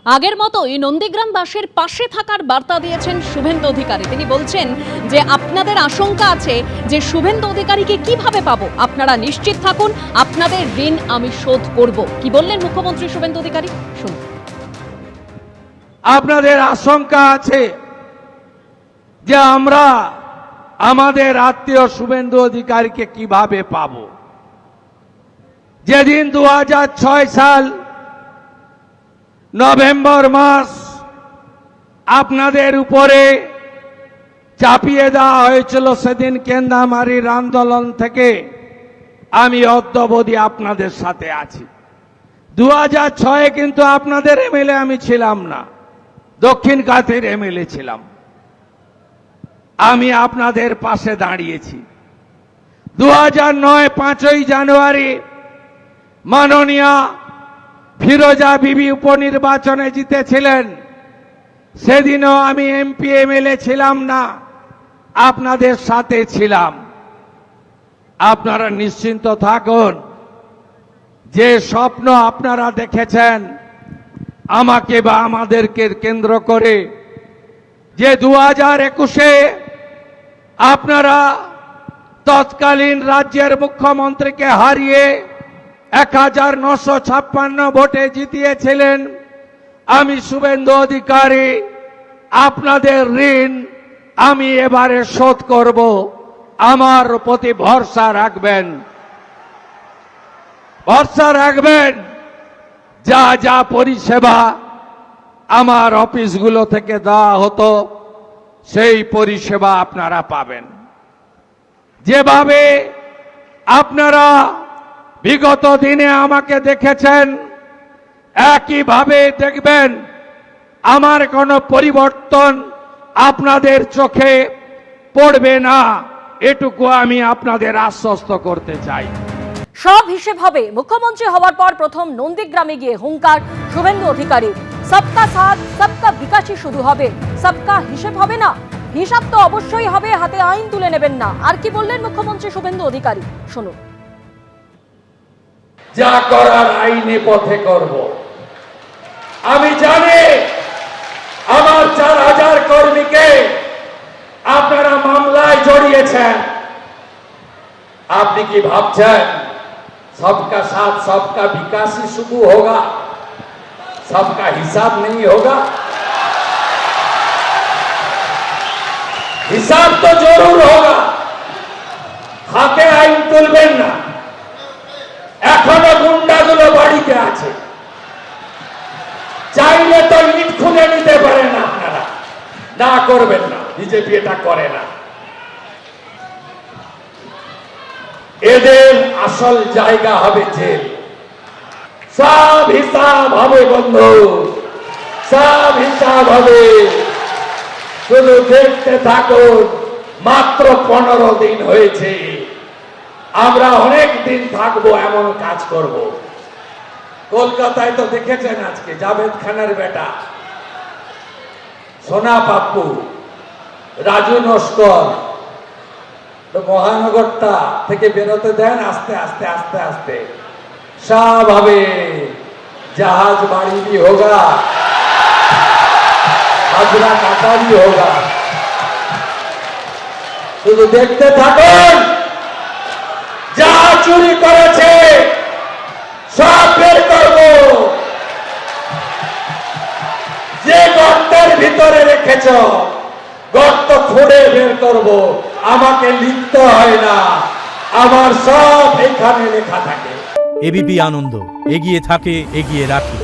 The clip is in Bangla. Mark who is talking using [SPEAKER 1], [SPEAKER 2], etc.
[SPEAKER 1] আগের মতোই নন্দীগ্রামবাসীর পাশে থাকার বার্তা দিয়েছেন শুভেন্দু অধিকারী। তিনি বলছেন যে আপনাদের আশঙ্কা আছে যে শুভেন্দু অধিকারীকে কিভাবে পাবো, আপনারা নিশ্চিত থাকুন আপনাদের ঋণ আমি শোধ করব। কি বললেন মুখ্যমন্ত্রী শুভেন্দু অধিকারী, শুনুন।
[SPEAKER 2] আপনাদের আশঙ্কা আছে যে আমরা আমাদের আত্মীয় শুভেন্দু অধিকারীকে কিভাবে পাবো। যেদিন 2006 সাল নভেম্বর মাস আপনাদের উপরে চাপিয়ে দেওয়া হয়েছিল, সেদিন কেন্দামারির আন্দোলন থেকে আমি অদ্যাবধি আপনাদের সাথে আছি। 2006 কিন্তু আপনাদের এমএলএ আমি ছিলাম না, দক্ষিণ কাঁথির এমএলএ ছিলাম। আমি আপনাদের পাশে দাঁড়িয়েছি। 2009 5ই জানুয়ারি মাননীয় ফিরোজা বিবি উপনির্বাচনে জিতেছিলেন, সেদিনও আমি এমপি এমএলএ ছিলাম না, আপনাদের সাথে ছিলাম। আপনারা নিশ্চিন্ত থাকুন, যে স্বপ্ন আপনারা দেখেছেন আমাকে বা আমাদেরকে কেন্দ্র করে, যে 2021-এ আপনারা তৎকালীন রাজ্যের মুখ্যমন্ত্রীকে হারিয়ে 1956 ভোটে জিতিয়েছিলেন, আমি শুভেন্দু অধিকারী আপনাদের ঋণ আমি এবারে শোধ করব। আমার প্রতি ভরসা রাখবেন, ভরসা রাখবেন। যা যা পরিষেবা আমার অফিসগুলো থেকে দেওয়া হতো সেই পরিষেবা আপনারা পাবেন। যেভাবে আপনারা বিগত দিনে আমাকে দেখেছেন, একইভাবে দেখবেন। আমার কোনো পরিবর্তন আপনাদের চোখে পড়বে না, এটুকু আমি আপনাদের আশ্বস্ত করতে চাই।
[SPEAKER 3] সব হিসেব হবে। মুখ্যমন্ত্রী হওয়ার পর প্রথম নন্দীগ্রামে গিয়ে হুঙ্কার শুভেন্দু অধিকারী, সবকা সাথ সবকা বিকাশই শুধু হবে, সবকা হিসেব হবে না। হিসাব তো অবশ্যই হবে, হাতে আইন তুলে নেবেন না। আর কি বললেন মুখ্যমন্ত্রী শুভেন্দু অধিকারী, শুনুন।
[SPEAKER 2] যা করার আইনি পথে করব। আমি জানি আমার 4000 কর্মীকে আপনারা মামলায় জড়িয়েছেন। আপনি কি ভাবছেন सबका साथ सबका विकास ही शुरू होगा, सबका हिसाब नहीं होगा? हिसाब तो जरूर होगा। हाथे आईन तुलबेन ना। এখনো গুন্ডাগুলো বাড়িতে আছে, চাইলে তো ইট খুলে নিতে পারেন আপনারা। না করবেন না, বিজেপি এটা করে না। এদের আসল জায়গা হবে জেল। সব হিসাব হবে বন্ধু, সব হিসাব হবে। শুধু দেখতে থাকুন। মাত্র 15 দিন হয়েছে, আমরা অনেক দিন থাকবো, এমন কাজ করব। কলকাতায় তো দেখেছেন আজকে জাভেদ খানের বেটা সোনা পাপ্পু, রাজু নস্কর, মহানগরটা থেকে বেরোতে দেন। আস্তে আস্তে আস্তে আস্তে সব হবে। জাহাজ বাড়ি भी होगा, হাজরা কাটা भी होगा। শুধু দেখতে থাকুন। যা চুরি করেছে সব বের করব। যে গর্তের ভিতরে রেখেছ, গর্ত খুঁড়ে বের করব। আমাকে লিখতে হয় না, আমার সব এখানে লেখা থাকে।
[SPEAKER 4] এবিপি আনন্দ, এগিয়ে থাকে, এগিয়ে রাখে।